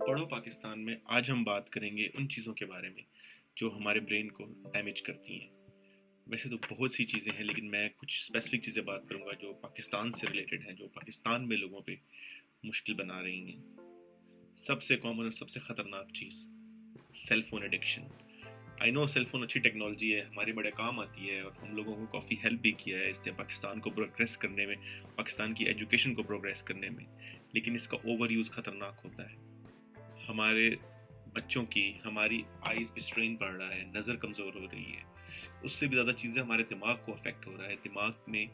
पढ़ो पाकिस्तान में आज हम बात करेंगे उन चीज़ों के बारे में जो हमारे ब्रेन को डैमेज करती हैं। वैसे तो बहुत सी चीज़ें हैं, लेकिन मैं कुछ स्पेसिफिक चीज़ें बात करूंगा जो पाकिस्तान से रिलेटेड हैं, जो पाकिस्तान में लोगों पे मुश्किल बना रही हैं। सबसे कॉमन और सबसे ख़तरनाक चीज़, cell phone addiction. I know cell phone अच्छी टेक्नोलॉजी है, हमारे बड़े काम आती है और हम लोगों को काफ़ी हेल्प भी किया है इसने पाकिस्तान को प्रोग्रेस करने में, पाकिस्तान की एजुकेशन को प्रोग्रेस करने में। लेकिन इसका ओवर यूज़ ख़तरनाक होता है। हमारे बच्चों की, हमारी आईज पे स्ट्रेन पड़ रहा है, नज़र कमज़ोर हो रही है। उससे भी ज़्यादा चीज़ें हमारे दिमाग को अफेक्ट हो रहा है। दिमाग में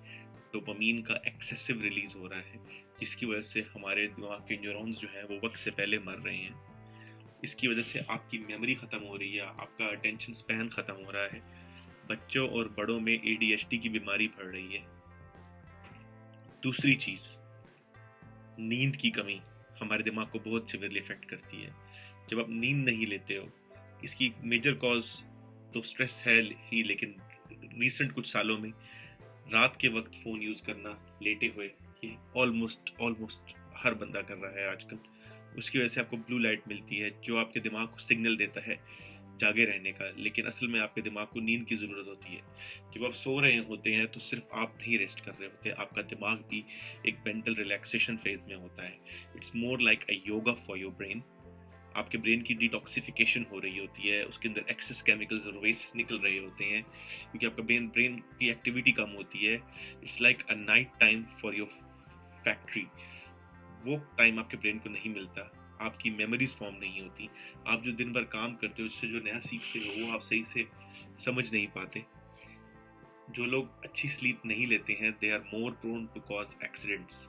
डोपामीन का एक्सेसिव रिलीज हो रहा है, जिसकी वजह से हमारे दिमाग के न्यूरॉन्स जो हैं वो वक्त से पहले मर रहे हैं। इसकी वजह से आपकी मेमोरी ख़त्म हो रही है, आपका अटेंशन स्पैन ख़त्म हो रहा है। बच्चों और बड़ों में ADHD की बीमारी बढ़ रही है। दूसरी चीज़, नींद की कमी हमारे दिमाग को बहुत सिवियरली इफेक्ट करती है। जब आप नींद नहीं लेते हो, इसकी मेजर कॉज तो स्ट्रेस है ही, लेकिन रिसेंट कुछ सालों में रात के वक्त फ़ोन यूज़ करना लेटे हुए, ये ऑलमोस्ट ऑलमोस्ट हर बंदा कर रहा है आजकल। उसकी वजह से आपको ब्लू लाइट मिलती है जो आपके दिमाग को सिग्नल देता है जागे रहने का, लेकिन असल में आपके दिमाग को नींद की ज़रूरत होती है। जब आप सो रहे होते हैं तो सिर्फ आप नहीं रेस्ट कर रहे होते, आपका दिमाग भी एक मेंटल रिलैक्सेशन फेज में होता है। It's more like a yoga for your brain. आपके ब्रेन की डिटॉक्सिफिकेशन हो रही होती है, उसके अंदर एक्सेस केमिकल्स और वेस्ट निकल रहे होते हैं क्योंकि आपका ब्रेन की एक्टिविटी कम होती है। It's like a night time for your factory. वो टाइम आपके ब्रेन को नहीं मिलता, आपकी मेमोरीज फॉर्म नहीं होती। आप जो दिन भर काम करते हो, उससे जो नया सीखते हो, वो आप सही से समझ नहीं पाते। जो लोग अच्छी स्लीप नहीं लेते हैं, they are more prone to cause accidents.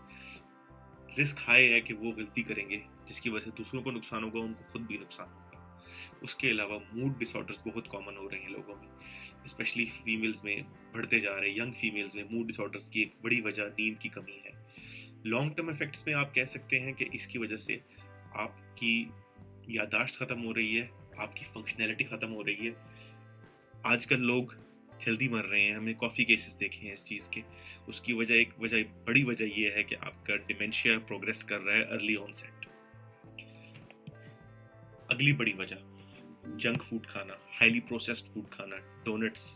Risk high है कि वो गलती करेंगे जिसकी वजह से दूसरों को नुकसान होगा, उनको खुद भी नुकसान होगा। उसके अलावा मूड डिसऑर्डर्स बहुत कॉमन हो रहे हैं लोगों में, स्पेशली फीमेल्स में बढ़ते जा रहे हैं। यंग फीमेल्स में मूड डिसऑर्डर्स की एक बड़ी वजह नींद की कमी है। लॉन्ग टर्म इफेक्ट्स में आप कह सकते हैं कि इसकी वजह से आपकी याददाश्त खत्म हो रही है, आपकी फंक्शनैलिटी खत्म हो रही है। आजकल लोग जल्दी मर रहे हैं, हमने काफ़ी केसेस देखे हैं इस चीज़ के। उसकी वजह, एक वजह, बड़ी वजह ये है कि आपका डिमेंशिया प्रोग्रेस कर रहा है, अर्ली ऑनसेट। अगली बड़ी वजह, जंक फूड खाना, हाईली प्रोसेस्ड फूड खाना, donuts,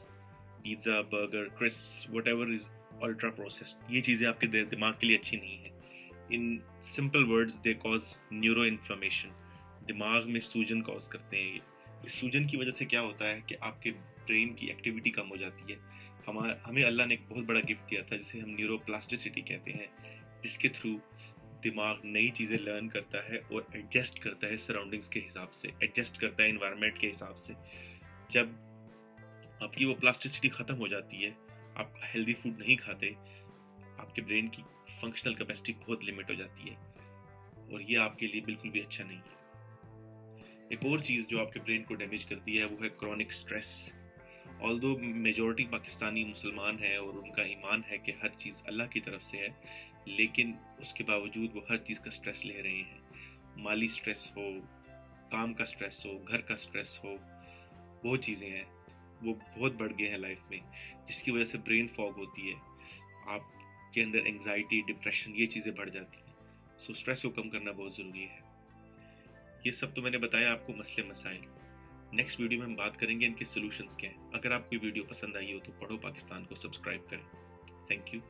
pizza, burger, crisps, whatever is ultra processed. ये चीज़ें आपके दिमाग के लिए अच्छी नहीं है। In simple words, they cause neuro inflammation. दिमाग में सूजन कॉज करते हैं ये। इस सूजन की वजह से क्या होता है कि आपके ब्रेन की एक्टिविटी कम हो जाती है। हमें अल्लाह ने एक बहुत बड़ा गिफ्ट दिया था जिसे हम न्यूरोप्लास्टिसिटी कहते हैं, जिसके थ्रू दिमाग नई चीज़ें लर्न करता है और एडजस्ट करता है सराउंडिंग्स के हिसाब से, एडजस्ट करता है इन्वायरमेंट के हिसाब से। जब आपकी वो प्लास्टिसिटी ख़त्म हो जाती है, आप हेल्दी फूड नहीं खाते, आपके ब्रेन की फंक्शनल कैपेसिटी बहुत लिमिट हो जाती है और ये आपके लिए बिल्कुल भी अच्छा नहीं है। एक और चीज़ जो आपके ब्रेन को डैमेज करती है वो है chronic stress. Although majority Pakistani मुसलमान हैं और उनका ईमान है कि हर चीज़ अल्लाह की तरफ से है, लेकिन उसके बावजूद वो हर चीज़ का स्ट्रेस ले रहे हैं। माली स्ट्रेस हो, काम का स्ट्रेस हो, घर का स्ट्रेस हो, वो चीज़ें हैं, वो बहुत बढ़ गए हैं लाइफ में, जिसकी वजह से ब्रेन फॉग होती है, आपके अंदर एंग्जाइटी, डिप्रेशन, ये चीज़ें बढ़ जाती हैं। सो स्ट्रेस को कम करना बहुत ज़रूरी है। ये सब तो मैंने बताया आपको मसले मसाइल। नेक्स्ट वीडियो में हम बात करेंगे इनके सॉल्यूशंस क्या हैं। अगर आपको वीडियो पसंद आई हो तो पढ़ो पाकिस्तान को सब्सक्राइब करें। Thank you.